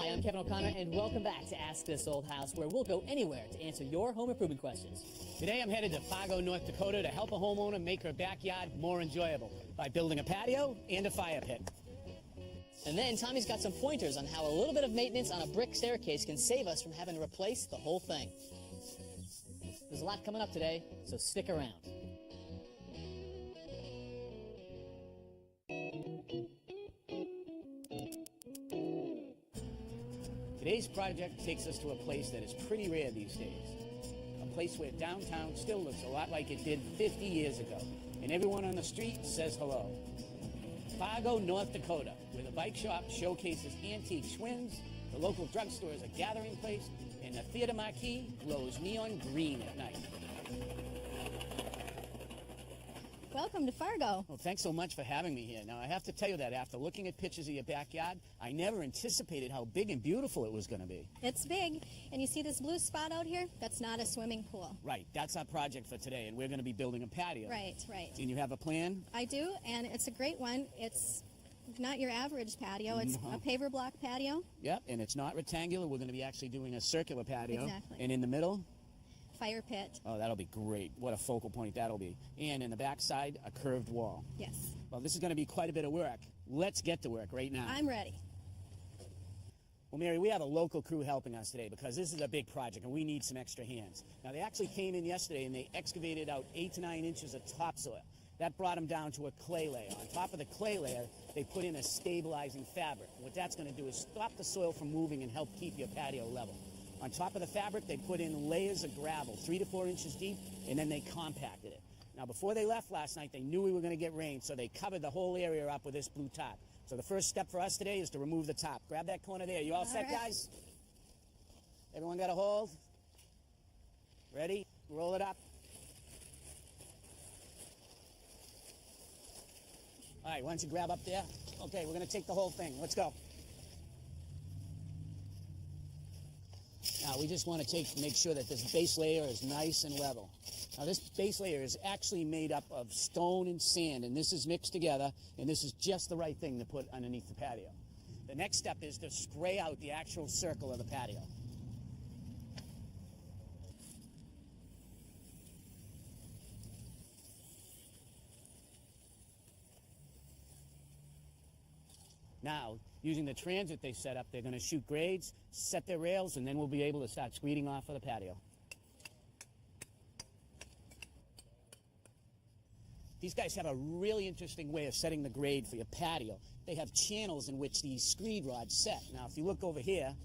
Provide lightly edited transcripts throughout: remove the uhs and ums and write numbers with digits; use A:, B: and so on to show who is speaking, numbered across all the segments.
A: I'm Kevin O'Connor, and welcome back to Ask This Old House, where we'll go anywhere to answer your home improvement questions. Today I'm headed to Fargo, North Dakota to help a homeowner make her backyard more enjoyable by building a patio and a fire pit.
B: And then Tommy's got some pointers on how a little bit of maintenance on a brick staircase can save us from having to replace the whole thing. There's a lot coming up today, so stick around.
C: Today's project takes us to a place that is pretty rare these days. A place where downtown still looks a lot like it did 50 years ago, and everyone on the street says hello. Fargo, North Dakota, where the bike shop showcases antique Schwinn's, the local drugstore is a gathering place, and the theater marquee glows neon green at night.
D: Welcome to Fargo.
C: Well, thanks so much for having me here. Now, I have to tell you that after looking at pictures of your backyard, I never anticipated how big and beautiful it was going to be.
D: It's big, and you see this blue spot out here? That's not a swimming pool.
C: Right, that's our project for today, and we're going to be building a patio.
D: Right, right.
C: And you have a plan?
D: I do, and it's a great one. It's not your average patio. It's a paver block patio.
C: Yep, and it's not rectangular. We're going to be actually doing a circular patio.
D: Exactly.
C: And in the middle?
D: Fire pit.
C: Oh, that'll be great. What a focal point that'll be. And in the backside, a curved wall.
D: Yes.
C: Well, this is going to be quite a bit of work. Let's get to work right now.
D: I'm ready.
C: Well, Mary, we have a local crew helping us today because this is a big project and we need some extra hands. Now, they actually came in yesterday and they excavated out 8 to 9 inches of topsoil. That brought them down to a clay layer. On top of the clay layer, they put in a stabilizing fabric. What that's going to do is stop the soil from moving and help keep your patio level. On top of the fabric, they put in layers of gravel, 3 to 4 inches deep, and then they compacted it. Now, before they left last night, they knew we were going to get rain, so they covered the whole area up with this blue top. So the first step for us today is to remove the top. Grab that corner there. You all set,
D: right,
C: guys? Everyone got a hold? Ready? Roll it up. All right, why don't you grab up there? Okay, we're going to take the whole thing. Let's go. Now, we just want to make sure that this base layer is nice and level. Now, this base layer is actually made up of stone and sand, and this is mixed together, and this is just the right thing to put underneath the patio. The next step is to spray out the actual circle of the patio. Now, using the transit they set up, they're going to shoot grades, set their rails, and then we'll be able to start screeding off of the patio. These guys have a really interesting way of setting the grade for your patio. They have channels in which these screed rods set. Now, if you look over here,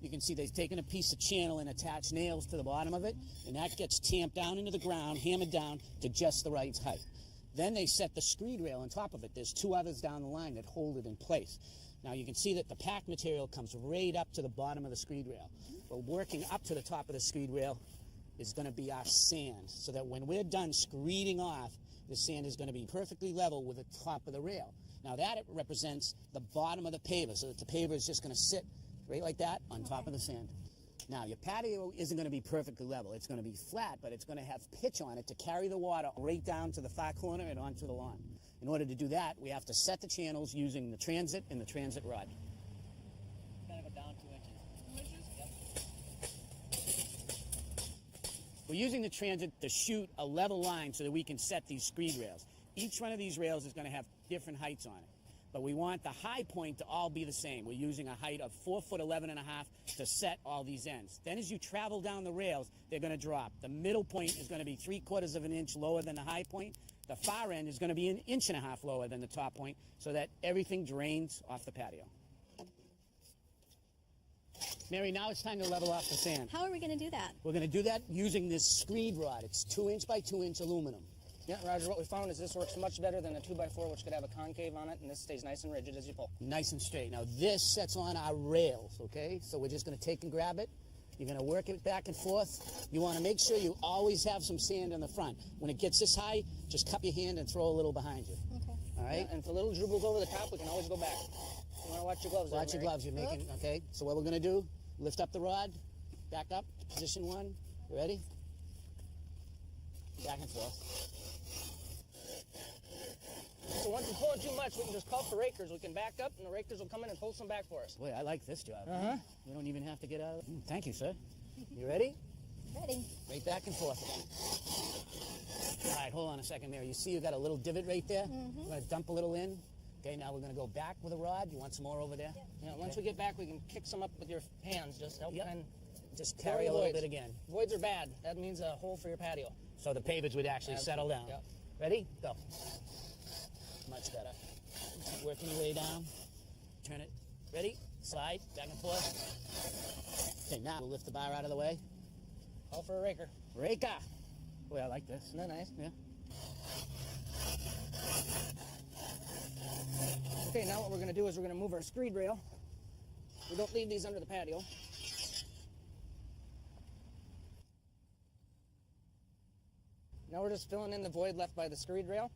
C: you can see they've taken a piece of channel and attached nails to the bottom of it, and that gets tamped down into the ground, hammered down to just the right height. Then they set the screed rail on top of it. There's 2 others down the line that hold it in place. Now you can see that the packed material comes right up to the bottom of the screed rail. But working up to the top of the screed rail is going to be our sand, so that when we're done screeding off, the sand is going to be perfectly level with the top of the rail. Now that represents the bottom of the paver, so that the paver is just going to sit right like that on top of the sand. Now, your patio isn't going to be perfectly level. It's going to be flat, but it's going to have pitch on it to carry the water right down to the far corner and onto the lawn. In order to do that, we have to set the channels using the transit and the transit rod.
B: Kind of go down 2 inches. 2 inches? Yep.
C: We're using the transit to shoot a level line so that we can set these screed rails. Each one of these rails is going to have different heights on it. But we want the high point to all be the same. We're using a height of 4'11" to set all these ends. Then as you travel down the rails, they're going to drop. The middle point is going to be 3/4 of an inch lower than the high point. The far end is going to be 1.5 inches lower than the top point, so that everything drains off the patio. Mary, now it's time to level off the sand.
D: How are we going to do that?
C: We're going to do that using this screed rod. It's 2-inch by 2-inch aluminum.
E: Yeah, Roger, what we found is this works much better than a 2x4, which could have a concave on it, and this stays nice and rigid as you pull.
C: Nice and straight. Now, this sets on our rails, okay? So we're just going to take and grab it. You're going to work it back and forth. You want to make sure you always have some sand in the front. When it gets this high, just cup your hand and throw a little behind you.
D: Okay.
C: All right?
E: Yeah, and if a little dribbles over the top, we can always go back. You want to watch your gloves there,
C: Watch your
E: Mary.
C: gloves. You're making, okay? So what we're going to do, lift up the rod, back up, position 1. You ready? Back and forth.
E: So once it's pulling too much, we can just call for rakers. We can back up, and the rakers will come in and pull some back for us.
C: Boy, I like this job.
E: Uh-huh.
C: We don't even have to get out. Thank you, sir. You ready?
D: Ready.
C: Right back and forth. All right, hold on a second, Mary. You see you got a little divot right there?
D: Mm-hmm.
C: We're going to dump a little in. Okay, now we're going to go back with a rod. You want some more over there?
E: Yeah, once we get back, we can kick some up with your hands. Just help and
C: Just carry a little bit again.
E: Voids are bad. That means a hole for your patio.
C: So the pavers would actually settle down.
E: Yep.
C: Ready? Go. Much better. Keep working your way down. Turn it. Ready? Slide. Back and forth. Okay, now we'll lift the bar out of the way.
E: Call for a raker.
C: Raker. Boy, I like this.
E: Isn't that nice?
C: Yeah.
E: Okay, now what we're going to do is we're going to move our screed rail. We don't leave these under the patio. Now we're just filling in the void left by the screed rail.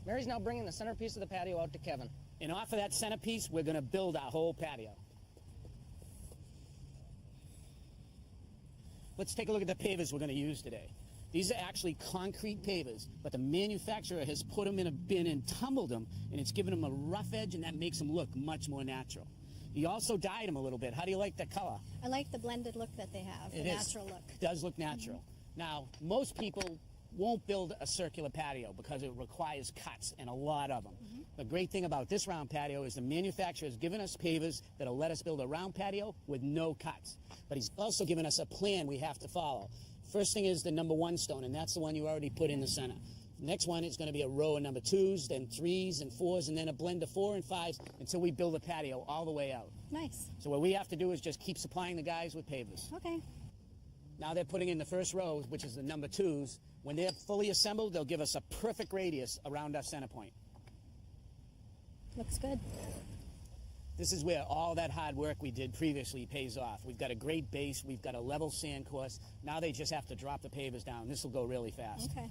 E: Mary's now bringing the centerpiece of the patio out to Kevin.
C: And off of that centerpiece, we're going to build our whole patio. Let's take a look at the pavers we're going to use today. These are actually concrete pavers, but the manufacturer has put them in a bin and tumbled them, and it's given them a rough edge, and that makes them look much more natural. He also dyed them a little bit. How do you like the color?
D: I like the blended look that they have, the natural look.
C: It does look natural. Now, most people won't build a circular patio because it requires cuts, and a lot of them. The great thing about this round patio is the manufacturer has given us pavers that'll let us build a round patio with no cuts. But he's also given us a plan we have to follow. First thing is the number 1 stone, and that's the one you already put in the center. Next one is going to be a row of number 2s, then 3s and 4s, and then a blend of 4 and 5s until we build the patio all the way out.
D: Nice.
C: So what we have to do is just keep supplying the guys with pavers.
D: Okay.
C: Now they're putting in the first row, which is the number 2s. When they're fully assembled, they'll give us a perfect radius around our center point.
D: Looks good.
C: This is where all that hard work we did previously pays off. We've got a great base. We've got a level sand course. Now they just have to drop the pavers down. This will go really fast.
D: Okay.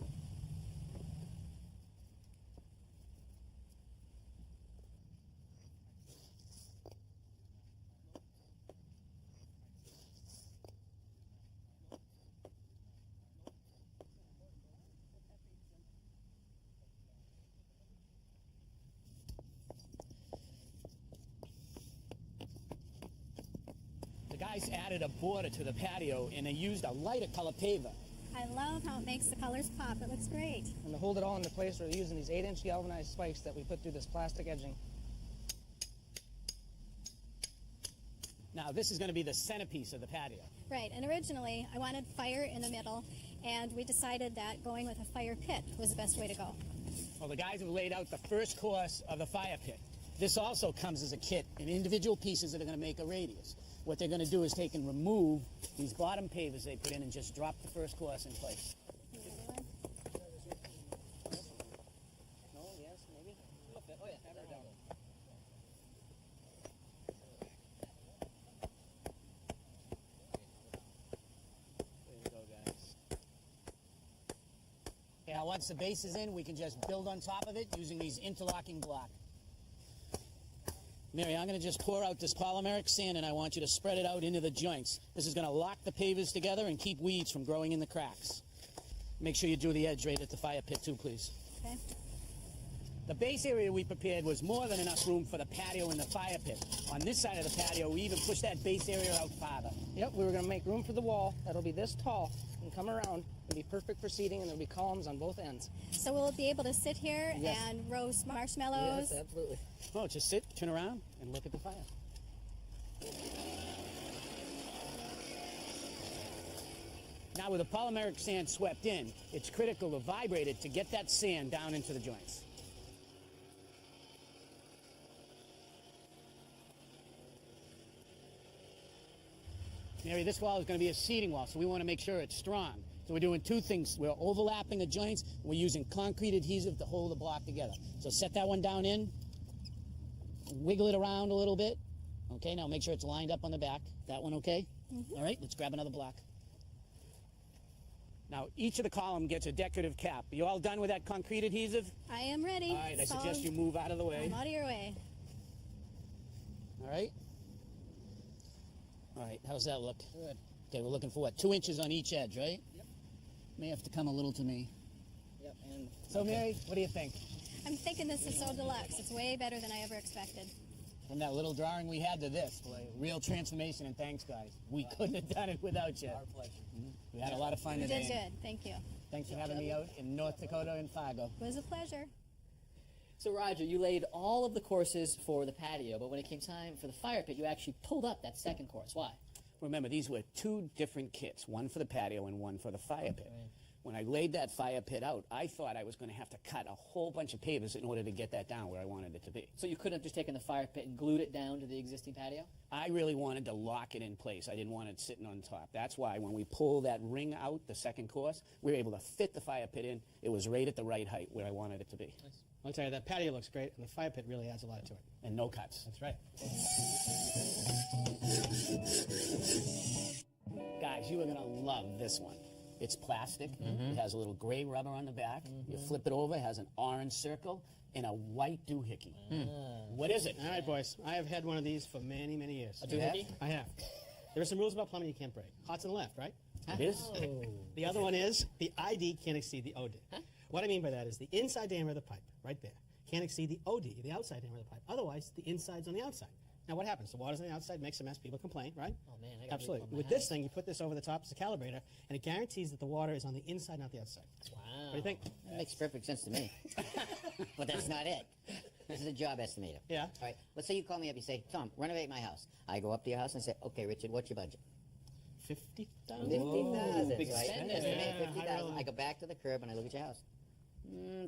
C: Guys added a border to the patio, and they used a lighter color paver.
D: I love how it makes the colors pop. It looks great.
E: And to hold it all into place, we're using these 8-inch galvanized spikes that we put through this plastic edging.
C: Now, this is going to be the centerpiece of the patio.
D: Right, and originally I wanted fire in the middle, and we decided that going with a fire pit was the best way to go.
C: Well, the guys have laid out the first course of the fire pit. This also comes as a kit in individual pieces that are going to make a radius. What they're going to do is take and remove these bottom pavers they put in and just drop the first course in place.
E: No, yes, maybe. Oh, yeah, have her down.
C: There you go, guys. Now, once the base is in, we can just build on top of it using these interlocking blocks. Mary, I'm going to just pour out this polymeric sand, and I want you to spread it out into the joints. This is going to lock the pavers together and keep weeds from growing in the cracks. Make sure you do the edge right at the fire pit, too, please.
D: Okay.
C: The base area we prepared was more than enough room for the patio and the fire pit. On this side of the patio, we even pushed that base area out farther.
E: Yep, we were going to make room for the wall. That'll be this tall and come around and be perfect for seating, and there'll be columns on both ends.
D: So we'll be able to sit here
E: Yes.
D: and roast marshmallows.
E: Yes, absolutely.
C: Oh, just sit, turn around, and look at the fire. Now, with the polymeric sand swept in, it's critical to vibrate it to get that sand down into the joints. Mary, this wall is going to be a seating wall, so we want to make sure it's strong. So we're doing 2 things. We're overlapping the joints, and we're using concrete adhesive to hold the block together. So set that one down in, wiggle it around a little bit. Okay, now make sure it's lined up on the back. That one okay? All right, let's grab another block. Now, each of the column gets a decorative cap. You all done with that concrete adhesive?
D: I am ready.
C: All right, I suggest you move out of the way.
D: I'm out of your way.
C: All right? All right, how's that look?
E: Good.
C: Okay, we're looking for what, 2 inches on each edge, right?
B: Yep.
C: May have to come a little to me.
B: Yep, and
C: So, Mary, what do you think?
D: I'm thinking this is so deluxe. It's way better than I ever expected.
C: From that little drawing we had to this, boy, real transformation, and thanks, guys. We couldn't have done it without you.
B: our pleasure.
C: We had a lot of fun
D: You
C: today.
D: did good. Thank you.
C: Thanks for having me out in North Dakota and Fargo.
D: It was a pleasure.
B: So Roger, you laid all of the courses for the patio, but when it came time for the fire pit, you actually pulled up that second course. Why?
C: Remember, these were 2 different kits, one for the patio and one for the fire pit.
B: Right.
C: When I laid that fire pit out, I thought I was going to have to cut a whole bunch of pavers in order to get that down where I wanted it to be.
B: So you couldn't have just taken the fire pit and glued it down to the existing patio?
C: I really wanted to lock it in place. I didn't want it sitting on top. That's why when we pulled that ring out, the second course, we were able to fit the fire pit in. It was right at the right height where I wanted it to be.
F: Nice. I'll tell you, that patio looks great, and the fire pit really adds a lot to it.
C: And no cuts.
F: That's right.
C: Guys, you are going to love this one. It's plastic. It has a little gray rubber on the back. You flip it over, it has an orange circle and a white doohickey. What is it?
F: All right, boys. I have had one of these for many, many years.
B: A doohickey?
F: I have. There are some rules about plumbing you can't break. Hot to the left, right?
C: It is?
F: The other one is the ID can't exceed the OD. What I mean by that is the inside diameter of the pipe, right there, can't exceed the OD, the outside diameter of the pipe. Otherwise, the inside's on the outside. Now, what happens? The water's on the outside, makes a mess, people complain, right?
B: Oh, man, I got
F: Absolutely. With this thing, you put this over the top as a calibrator, and it guarantees that the water is on the inside, not the outside.
B: Wow.
F: What do you think?
G: That makes perfect sense to me. But that's not it. This is a job estimator.
F: Yeah.
G: All right, let's say you call me up, you say, Tom, renovate my house. I go up to your house and say, okay, Richard, what's your budget?
F: 50,000?
G: 50,000,
B: big
G: right?
B: spend.
G: Estimate
F: Yeah,
G: 50,000. I go back to the curb and I look at your house.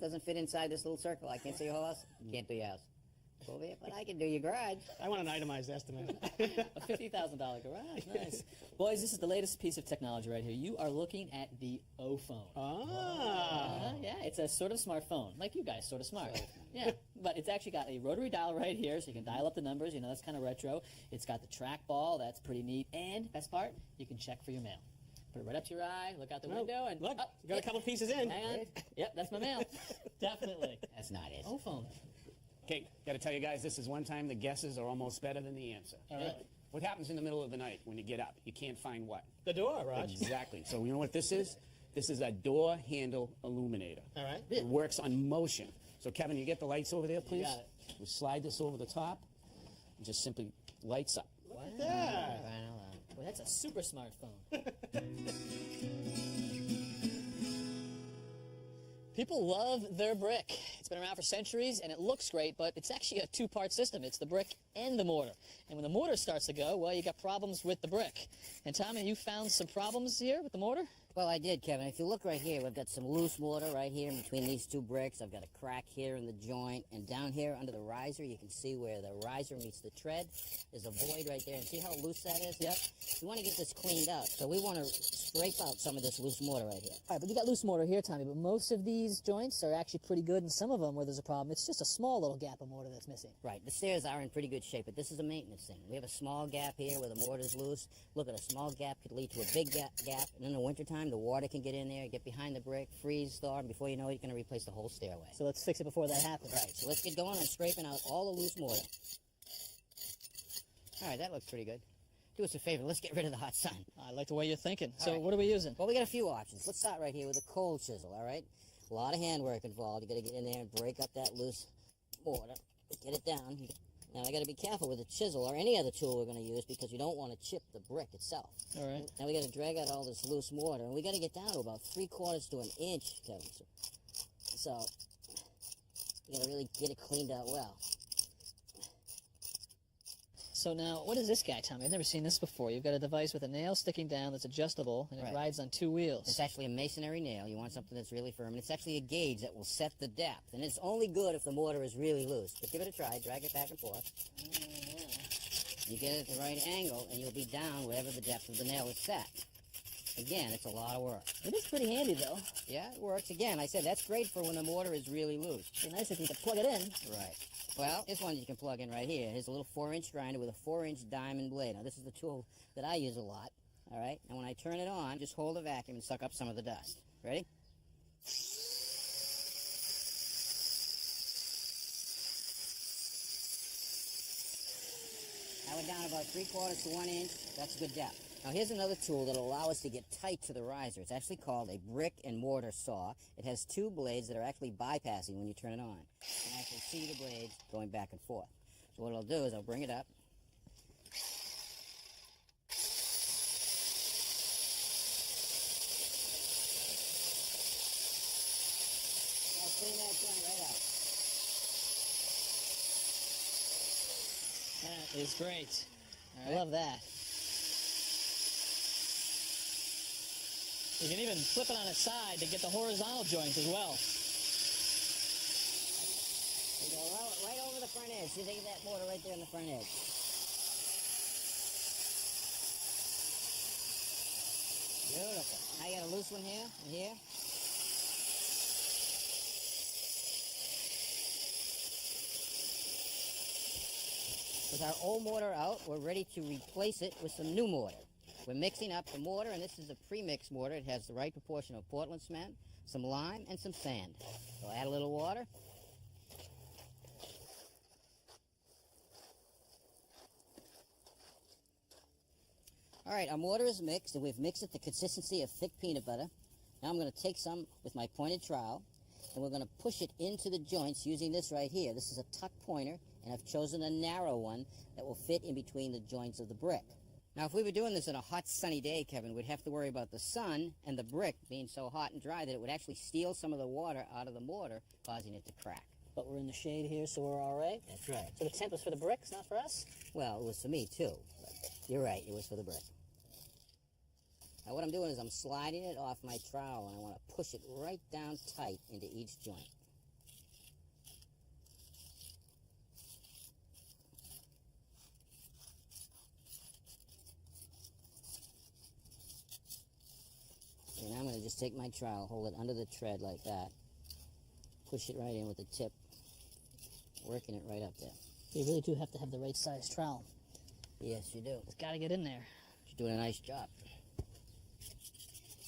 G: Doesn't fit inside this little circle. I can't see your whole house. Can't do your house. Go over here, but I can do your garage.
F: I want an itemized estimate.
B: A $50,000 garage. Nice. Boys, this is the latest piece of technology right here. You are looking at the O-phone. Yeah, it's a sort of smartphone, like you guys, sort of smart. Yeah, but it's actually got a rotary dial right here, so you can dial up the numbers. You know, that's kind of retro. It's got the trackball. That's pretty neat. And best part, you can check for your mail. Put it right up to your eye, look out the window, and
F: Look,
B: oh,
F: you got a couple pieces in.
B: hang on. Yep, that's my mail. Definitely.
G: That's not it.
B: O-phone.
C: Okay, got to tell you guys, this is one time the guesses are almost better than the answer.
F: All right.
C: What happens in the middle of the night when you get up? You can't find what?
F: The door, Raj.
C: Exactly. So you know what this is? This is a door handle illuminator.
F: All right.
C: It works on motion. So Kevin, you get the lights over there, please?
B: got it.
C: We slide this over the top. It just simply lights up.
F: Look at that.
B: Well, that's a super smartphone. People love their brick. It's been around for centuries, and it looks great, but it's actually a two-part system. It's the brick and the mortar. And when the mortar starts to go, well, you got problems with the brick. And Tommy, you found some problems here with the mortar?
G: Well, I did, Kevin. If you look right here, we've got some loose mortar right here in between these 2 bricks. I've got a crack here in the joint. And down here under the riser, you can see where the riser meets the tread. There's a void right there. And see how loose that is?
B: Yep.
G: We want to get this cleaned up. So we want to scrape out some of this loose mortar right here.
B: All right, but you got loose mortar here, Tommy, but most of these joints are actually pretty good, and some of them where there's a problem, it's just a small little gap of mortar that's missing.
G: Right. The stairs are in pretty good shape, but this is a maintenance thing. We have a small gap here where the mortar's loose. Look, at a small gap could lead to a big gap, and in the wintertime, the water can get in there, get behind the brick, freeze, thaw, and before you know it, you're going to replace the whole stairway.
B: So let's fix it before that happens.
G: Right, so let's get going on scraping out all the loose mortar. All right, that looks pretty good. Do us a favor, let's get rid of the hot sun.
B: I like the way you're thinking. So
G: right.
B: what are we using?
G: Well, we got a few options. Let's start right here with a cold chisel, all right? A lot of handwork involved. You got to get in there and break up that loose mortar. Get it down. Now, I got to be careful with a chisel or any other tool we're going to use because you don't want to chip the brick itself.
B: All right.
G: Now, we got to drag out all this loose mortar, and we got to get down to about 3/4 to an inch, Kevin. So, you got to really get it cleaned out well.
B: So now, what is this guy, Tommy? I've never seen this before. You've got a device with a nail sticking down that's adjustable, and it
G: Right.
B: rides on 2 wheels.
G: It's actually a masonry nail. You want something that's really firm, and it's actually a gauge that will set the depth. And it's only good if the mortar is really loose. But give it a try. Drag it back and forth. You get it at the right angle, and you'll be down wherever the depth of the nail is set. Again, it's a lot of work.
B: It is pretty handy, though.
G: Yeah, it works. Again, I said that's great for when the mortar is really loose.
B: It'd be nice if you could plug it in.
G: Right. Well, this one you can plug in right here. Here's a little 4-inch grinder with a 4-inch diamond blade. Now, this is the tool that I use a lot, all right? And when I turn it on, just hold the vacuum and suck up some of the dust. Ready? Now we're down about 3/4 to 1 inch. That's good depth. Now here's another tool that'll allow us to get tight to the riser. It's actually called a brick and mortar saw. It has two blades that are actually bypassing when you turn it on. You can actually see the blades going back and forth. So what I'll do is I'll bring it up. I'll clean that joint right out.
B: That is great. I love that. You can even flip it on its side to get the horizontal joint as well.
G: You go right over the front edge. See, they get that mortar right there on the front edge. Beautiful. Now you got a loose one here and here. With our old mortar out, we're ready to replace it with some new mortar. We're mixing up the mortar, and this is a pre-mixed mortar. It has the right proportion of Portland cement, some lime, and some sand. So add a little water. All right, our mortar is mixed, and we've mixed it to the consistency of thick peanut butter. Now I'm going to take some with my pointed trowel, and we're going to push it into the joints using this right here. This is a tuck pointer, and I've chosen a narrow one that will fit in between the joints of the brick. Now, if we were doing this on a hot, sunny day, Kevin, we'd have to worry about the sun and the brick being so hot and dry that it would actually steal some of the water out of the mortar, causing it to crack.
B: But we're in the shade here, so we're all right.
G: That's right.
B: So the tent was for the bricks, not for us?
G: Well, it was for me, too. But you're right, it was for the brick. Now, what I'm doing is I'm sliding it off my trowel, and I want to push it right down tight into each joint. And I'm going to just take my trowel, hold it under the tread like that, push it right in with the tip, working it right up there.
B: You really do have to have the right size trowel.
G: Yes, you do.
B: It's got to get in there.
G: You're doing a nice job.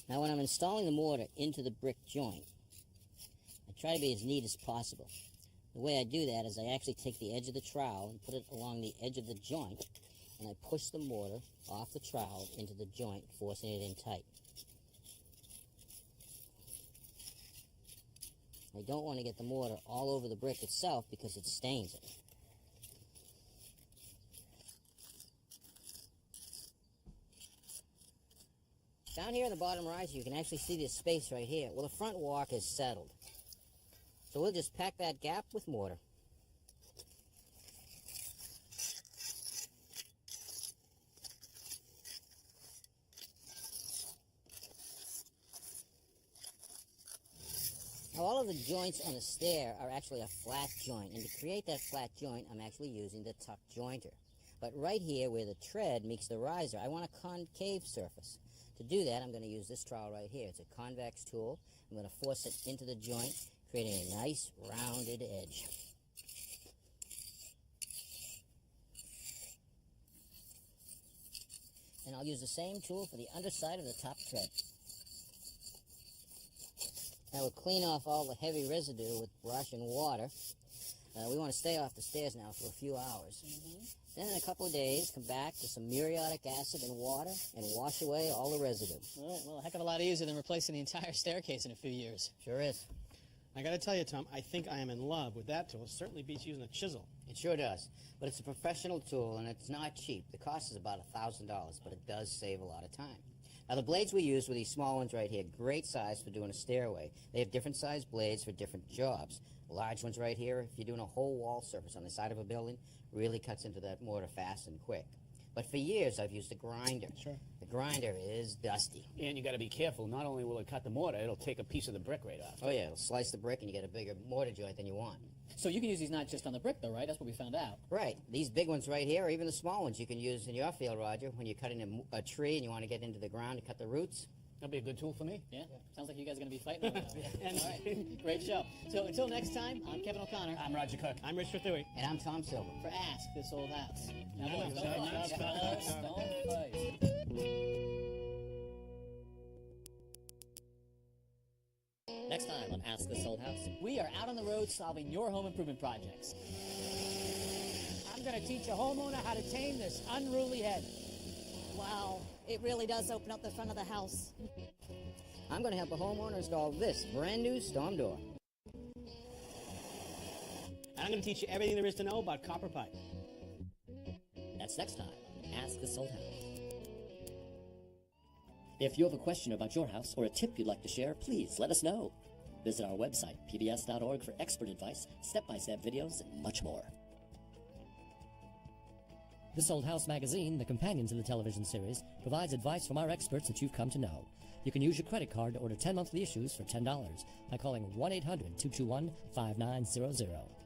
G: Now, when I'm installing the mortar into the brick joint, I try to be as neat as possible. The way I do that is I actually take the edge of the trowel and put it along the edge of the joint, and I push the mortar off the trowel into the joint, forcing it in tight. I don't want to get the mortar all over the brick itself because it stains it. Down here in the bottom riser, you can actually see this space right here. Well, the front walk is settled. So we'll just pack that gap with mortar. Now, all of the joints on the stair are actually a flat joint, and to create that flat joint, I'm actually using the tuck jointer. But right here, where the tread meets the riser, I want a concave surface. To do that, I'm going to use this trowel right here. It's a convex tool. I'm going to force it into the joint, creating a nice rounded edge. And I'll use the same tool for the underside of the top tread. Now we'll clean off all the heavy residue with brush and water. We want to stay off the stairs now for a few hours. Then in a couple of days, come back with some muriatic acid and water and wash away all the residue.
B: All right, well, a heck of a lot easier than replacing the entire staircase in a few years.
G: Sure is.
F: I got to tell you, Tom, I think I am in love with that tool. It certainly beats using a chisel.
G: It sure does. But it's a professional tool, and it's not cheap. The cost is about $1,000, but it does save a lot of time. Now, the blades we use were these small ones right here. Great size for doing a stairway. They have different size blades for different jobs. Large ones right here, if you're doing a whole wall surface on the side of a building, really cuts into that mortar fast and quick. But for years, I've used a grinder.
F: Sure.
G: The grinder is dusty.
C: And you got to be careful. Not only will it cut the mortar, it'll take a piece of the brick right off.
G: Oh, yeah, it'll slice the brick, and you get a bigger mortar joint than you want.
B: So you can use these not just on the brick, though, right? That's what we found out.
G: Right. These big ones right here, or even the small ones you can use in your field, Roger, when you're cutting a tree and you want to get into the ground to cut the roots.
C: That'll be a good tool for me.
B: Yeah? Sounds like you guys are going to be fighting over that. All right. Great show. So until next time, I'm Kevin O'Connor.
C: I'm Roger Cook.
F: I'm Rich Rathui.
G: And I'm Tom Silver.
B: For Ask This Old House. Now,
F: Yeah,
B: boys, don't
F: yeah,
B: fight.
F: yeah.
B: Fellas, don't fight. Next time on Ask This Old House, we are out on the road solving your home improvement projects.
C: I'm going to teach a homeowner how to tame this unruly head.
B: Wow.
H: it really does open up the front of the house.
G: I'm going to help a homeowner install this brand new storm door.
F: I'm going to teach you everything there is to know about copper pipe.
I: That's next time on Ask This Old House. If you have a question about your house or a tip you'd like to share, please let us know. Visit our website, pbs.org, for expert advice, step-by-step videos, and much more. This Old House magazine, the companion to the television series, provides advice from our experts that you've come to know. You can use your credit card to order 10 monthly issues for $10 by calling 1-800-221-5900.